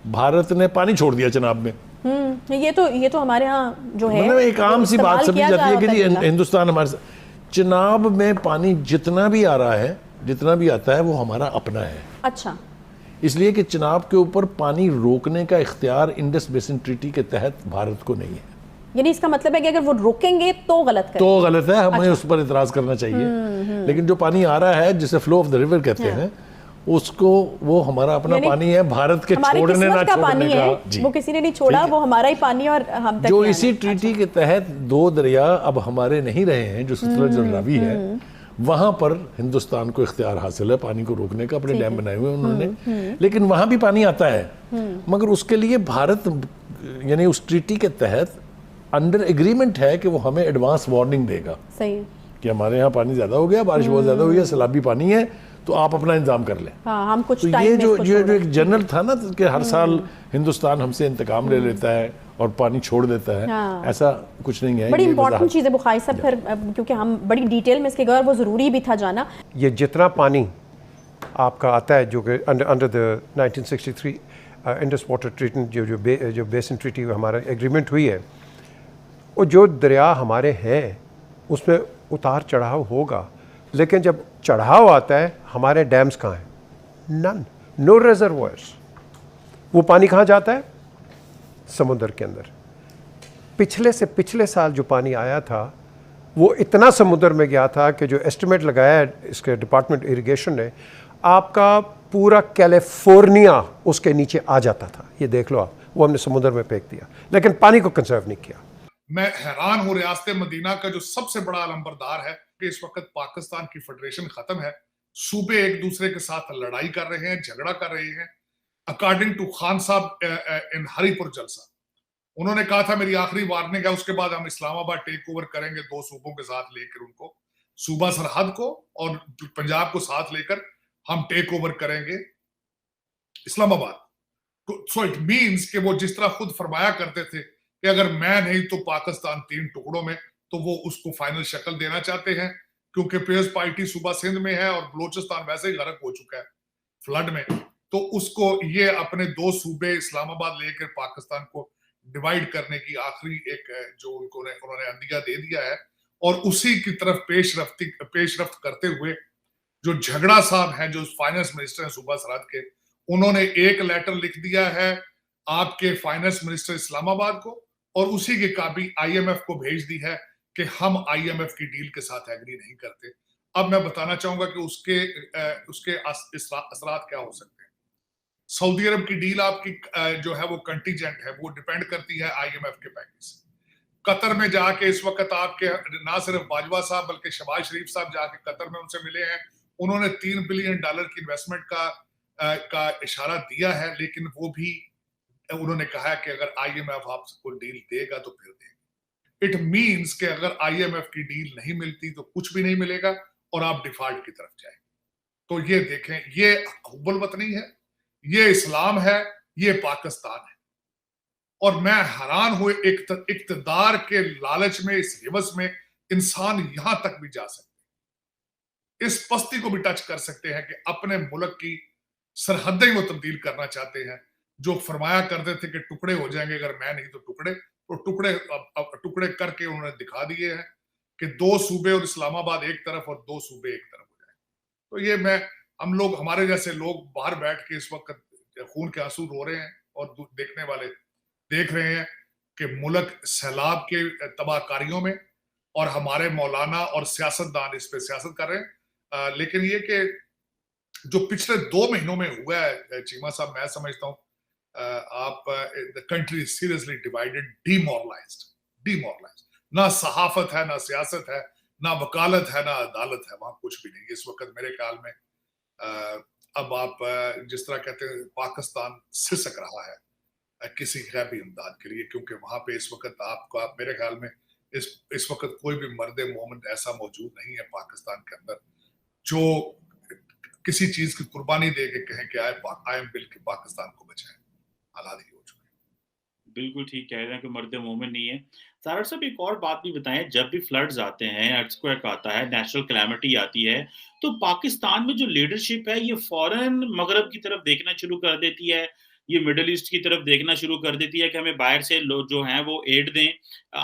भारत ने पानी छोड़ दिया चनाब में। ये तो हमारे यहाँ जो है मतलब एक आम सी बात समझी जाती है कि जी हिंदुस्तान हमारे चनाब में पानी जितना भी आ रहा है, जितना भी आता है, वो हमारा अपना है। अच्छा, इसलिए कि चनाब के ऊपर पानी रोकने का इख्तियार इंडस बेसिन ट्रीटी के तहत भारत को नहीं है। यानी इसका मतलब है कि अगर वो रोकेंगे तो गलत करेंगे। तो गलत है, हमें उस पर इतराज करना चाहिए। लेकिन जो पानी आ रहा है, जिसे फ्लो ऑफ द रिवर कहते हैं, उसको, वो हमारा अपना पानी है, भारत के छोड़ने ना छोड़ने का। वो किसी ने नहीं छोड़ा, वो हमारा ही पानी और हम तक जो इसी ट्रीटी के तहत दो दरिया अब हमारे नहीं रहे हैं, जो सतलज और रावी है, वहां पर हिंदुस्तान को इख्तियार हासिल है पानी को रोकने का। अपने डैम बनाए हुए उन्होंने, लेकिन वहां भी पानी आता है। मगर उसके लिए भारत यानी उस ट्रीटी के तहत अंडर एग्रीमेंट है कि वो हमें एडवांस वार्निंग देगा। सही कि हमारे यहाँ पानी ज्यादा हो गया, बारिश बहुत ज्यादा हो गई, सैलाबी पानी है, तो आप अपना इंतजाम कर लें। हाँ, हम कुछ तो ये जो एक जनरल था ना कि हर साल हिंदुस्तान हमसे इंतकाम ले लेता है और पानी छोड़ देता है, हाँ। ऐसा कुछ नहीं है। बड़ी इंपॉर्टेंट चीज़ है बुखारी साहब, फिर क्योंकि हम बड़ी डिटेल में इसके गए और वो ज़रूरी भी था जाना। ये जितना पानी आपका आता है जो कि under the 1963 Indus water treatment जो बेसिन ट्रीटी हमारा एग्रीमेंट हुई है, वो जो दरिया हमारे हैं उसमें उतार चढ़ाव होगा, लेकिन जब चढ़ाव आता है हमारे डैम्स कहाँ हैं? None, no reservoirs. वो पानी कहाँ जाता है? समुद्र के अंदर। पिछले साल जो पानी आया था वो इतना समुद्र में गया था कि जो एस्टिमेट लगाया है इसके डिपार्टमेंट इरिगेशन ने, आपका पूरा कैलिफोर्निया उसके नीचे आ जाता था। ये देख लो आप, वो हमने समुद्र में फेंक दिया, लेकिन पानी को कंजर्व नहीं किया। मैं हैरान हूं, रियासत मदीना का जो सबसे बड़ा अलंबरदार है कि इस वक्त पाकिस्तान की फेडरेशन खत्म है, सूबे एक दूसरे के साथ लड़ाई कर रहे हैं, झगड़ा कर रहे हैं। अकॉर्डिंग टू खान साहब इन हरिपुर जलसा, उन्होंने कहा था मेरी आखिरी वार्निंग है, उसके बाद हम इस्लामाबाद टेक ओवर करेंगे, दो सूबों के साथ लेकर उनको, सूबा सरहद को और पंजाब को साथ लेकर हम टेक ओवर करेंगे इस्लामाबाद। सो इट मीन्स कि वो जिस तरह खुद फरमाया करते थे कि अगर मैं नहीं तो पाकिस्तान 3 टुकड़ों में, तो वो उसको फाइनल शक्ल देना चाहते हैं। क्योंकि पीपल्स पार्टी सूबा सिंध में है और बलोचिस्तान वैसे ही गर्क हो चुका है फ्लड में, तो उसको ये अपने 2 सूबे इस्लामाबाद लेकर पाकिस्तान को डिवाइड करने की आखिरी एक जो उन्होंने अंदिया दे दिया है। और उसी की तरफ पेशरफ्त करते हुए जो झगड़ा साहब हैं, जो फाइनेंस मिनिस्टर हैं सूबा सरहद के, उन्होंने एक लेटर लिख दिया है आपके फाइनेंस मिनिस्टर इस्लामाबाद को, और उसी की कॉपी आईएमएफ को भेज दी है कि हम आईएमएफ की डील के साथ एग्री नहीं करते। अब मैं बताना चाहूंगा कि उसके असरात क्या हो सकते हैं। सऊदी अरब की डील आपकी जो है वो कंटीजेंट है, वो डिपेंड करती है आईएमएफ के पैकेज से। कतर में जाके इस वक्त आपके ना सिर्फ बाजवा साहब बल्कि शहबाज शरीफ साहब जाके कतर में उनसे मिले हैं, उन्होंने $3 बिलियन की इन्वेस्टमेंट का इशारा दिया है, लेकिन वो भी उन्होंने कहा है कि अगर आईएमएफ आपको डील देगा तो फिर देगा। इट मींस कि अगर आईएमएफ की डील नहीं मिलती तो कुछ भी नहीं मिलेगा और आप डिफॉल्ट की तरफ जाएंगे। तो ये देखें, ये हुब्बुल वतनी है, ये इस्लाम है, ये पाकिस्तान है। और मैं हैरान हुए इक्तदार के लालच में, इस हिवस में इंसान यहां तक भी जा सकते हैं, इस पस्ती को भी टच कर सकते हैं कि अपने मुल्क की सरहदें वो तब्दील करना चाहते हैं। जो फरमाया करते थे कि टुकड़े हो जाएंगे अगर मैं नहीं तो टुकड़े, तो टुकड़े करके उन्होंने दिखा दिए हैं कि 2 सूबे और इस्लामाबाद एक तरफ और 2 सूबे एक तरफ हो जाए। तो ये हम लोग, हमारे जैसे लोग बाहर बैठ के इस वक्त खून के आंसू रो रहे हैं और देखने वाले देख रहे हैं कि मुल्क सैलाब के तबाहकारियों में, और हमारे मौलाना और सियासतदान इस पे सियासत कर रहे हैं। लेकिन ये कि जो पिछले 2 महीनों में हुआ है चीमा साहब, मैं समझता हूं आप द कंट्री सीरियसली डिवाइडेड, डिमोरलाइज्ड। ना सहाफत है, ना सियासत है, ना वकालत है, ना अदालत है, वहां कुछ भी नहीं इस वक्त मेरे ख्याल में। अब आप जिस तरह कहते हैं पाकिस्तान सिसक रहा है किसी गैबी इमदाद के लिए, क्योंकि वहां पे इस वक्त आपका मेरे ख्याल में इस वक्त कोई भी मर्द मोमिन ऐसा मौजूद नहीं है पाकिस्तान के अंदर जो किसी चीज की कुर्बानी दे के कहें कि आई एम बिल के पाकिस्तान को बचाएं। हालात ही हो चुके हैं। बिल्कुल ठीक कह रहे हैं कि मर्द मोमिन नहीं है। सारा साहब एक और बात भी बताएं, जब भी फ्लड्स आते हैं, अर्थक्वेक आता है, नेचुरल कैलामिटी आती है, तो पाकिस्तान में जो लीडरशिप है ये फौरन मगरब की तरफ देखना शुरू कर देती है, ये मिडल ईस्ट की तरफ देखना शुरू कर देती है कि हमें बाहर से लोग जो हैं वो एड दें।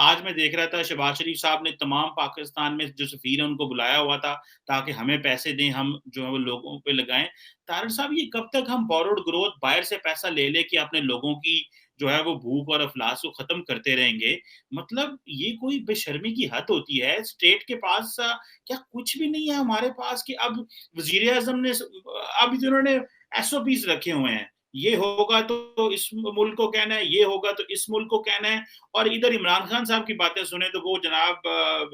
आज मैं देख रहा था शहबाज शरीफ साहब ने तमाम पाकिस्तान में जो सफ़ीर हैं उनको बुलाया हुआ था ताकि हमें पैसे दें, हम जो है वो लोगों पे लगाएँ। तारिक साहब, ये कब तक हम बॉरोड ग्रोथ बाहर से पैसा ले के अपने लोगों की जो है वो भूख और अफलास को खत्म करते रहेंगे? मतलब ये कोई बेशर्मी की हद होती है। स्टेट के पास क्या कुछ भी नहीं है हमारे पास कि अब वज़ीर-ए-आज़म ने अब जो उन्होंने एसओपीज़ रखे हुए हैं। ये होगा तो इस मुल्क को कहना है, ये होगा तो इस मुल्क को कहना है, और इधर इमरान खान साहब की बातें सुने तो वो जनाब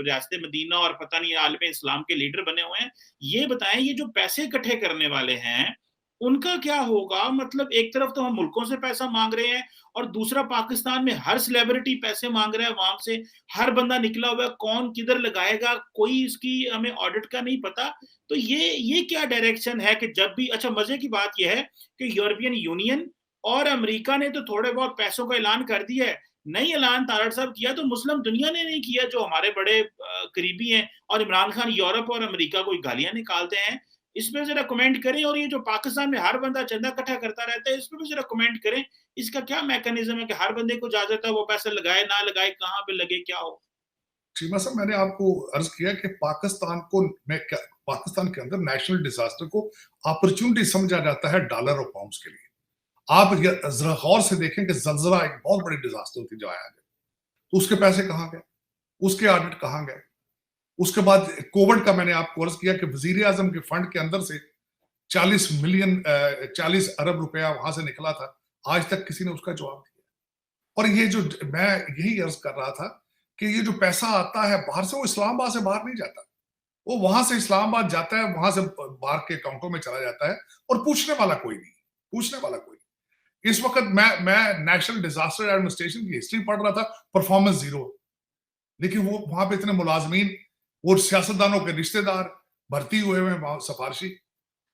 रियासत मदीना और पता नहीं आलम इस्लाम के लीडर बने हुए हैं। ये बताएं, ये जो पैसे इकट्ठे करने वाले हैं उनका क्या होगा? मतलब एक तरफ तो हम मुल्कों से पैसा मांग रहे हैं और दूसरा पाकिस्तान में हर सेलिब्रिटी पैसे मांग रहा है वहां से, हर बंदा निकला हुआ है, कौन किधर लगाएगा कोई इसकी हमें ऑडिट का नहीं पता। तो ये क्या डायरेक्शन है कि जब भी, अच्छा मजे की बात यह है कि यूरोपियन यूनियन और अमेरिका ने तो थोड़े बहुत पैसों का ऐलान कर दिया है, नहीं ऐलान तारड़ साहब किया तो मुस्लिम दुनिया ने नहीं किया जो हमारे बड़े करीबी हैं, और इमरान खान यूरोप और अमेरिका को गालियां निकालते हैं। इसमें जरा कमेंट करें, और ये जो पाकिस्तान में हर बंदा चंदा इकट्ठा करता रहता है इसमें भी जरा कमेंट करें, इसका क्या मैकेनिज्म है कि हर बंदे को इजाजत है वो पैसे लगाए ना लगाए, कहाँ पे लगे, क्या हो? चीमा साहब, मैंने आपको अर्ज किया कि पाकिस्तान के अंदर नेशनल डिजास्टर को अपॉर्चुनिटी समझा जाता है डॉलर और पाउंड्स के लिए। आप जरा गौर से देखें कि जलजला एक बहुत बड़ी डिजास्टर थी जो आया गया, तो उसके पैसे कहाँ गए, उसके ऑडिट कहाँ गए? उसके बाद कोविड का मैंने आपको अर्ज किया कि वजीर आजम के फंड के अंदर से 40 अरब रुपया वहां से निकला था, आज तक किसी ने उसका जवाब दिया। और ये जो मैं यही अर्ज कर रहा था कि ये जो पैसा आता है बाहर से, वो इस्लामाबाद से बाहर नहीं जाता, वो वहां से इस्लामाबाद जाता है, वहां से बाहर के अकाउंटों में चला जाता है, और पूछने वाला कोई नहीं, पूछने वाला कोई नहीं। इस वक्त मैं नेशनल डिजास्टर एडमिनिस्ट्रेशन की हिस्ट्री पढ़ रहा था, परफॉर्मेंस जीरो, लेकिन वो वहां पे इतने मुलाजमीन, वो सियासतदानों के रिश्तेदार भर्ती हुए हैं, सिफारशी,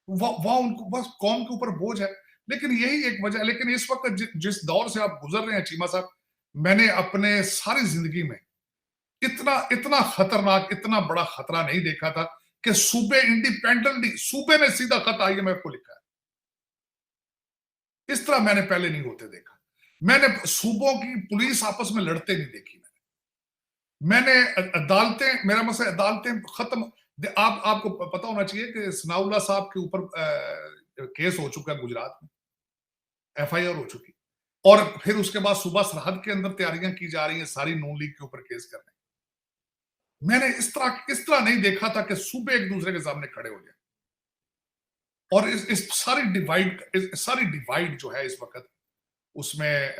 वहां उनको बस कौम के ऊपर बोझ है। लेकिन यही एक वजह है। लेकिन इस वक्त जिस दौर से आप गुजर रहे हैं चीमा साहब, मैंने अपने सारी जिंदगी में इतना खतरनाक, इतना बड़ा खतरा नहीं देखा था कि सूबे इंडिपेंडेंटली, सूबे ने सीधा खत IMF को लिखा है। इस तरह मैंने पहले नहीं होते देखा। मैंने सूबों की पुलिस आपस में लड़ते नहीं देखी। मैंने अदालतें, मेरा मसला अदालतें खत्म। आपको पता होना चाहिए कि सनाउल्लाह साहब के ऊपर केस हो चुका है गुजरात में, FIR हो चुकी, और फिर उसके बाद सूबा सरहद के अंदर तैयारियां की जा रही हैं सारी नून लीग के ऊपर केस करने। मैंने इस तरह नहीं देखा था कि सूबे एक दूसरे के सामने खड़े हो जाए। और इस सारी डिवाइड जो है इस वक्त, उसमें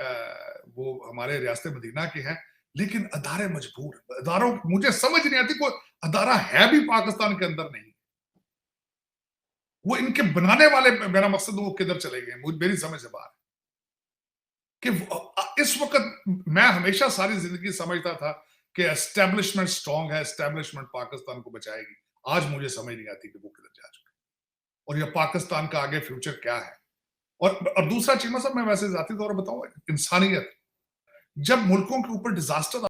वो हमारे रियासत मदीना के हैं, लेकिन अदारे मजबूर, अदारों मुझे समझ नहीं आती, कोई अदारा है भी पाकिस्तान के अंदर नहीं। वो इनके बनाने वाले, मेरा मकसद वो किधर चले गए, मेरी समझ से बाहर कि इस वक्त मैं हमेशा सारी जिंदगी समझता था कि एस्टेब्लिशमेंट स्ट्रांग है, एस्टेब्लिशमेंट पाकिस्तान को बचाएगी। आज मुझे समझ नहीं आती कि वो किधर जा चुके, और ये पाकिस्तान का आगे फ्यूचर क्या है। और दूसरा चीमा साहब, मैं वैसे जाती तौर पर बताऊं, इंसानियत, जब मुल्कों के ऊपर डिजास्टर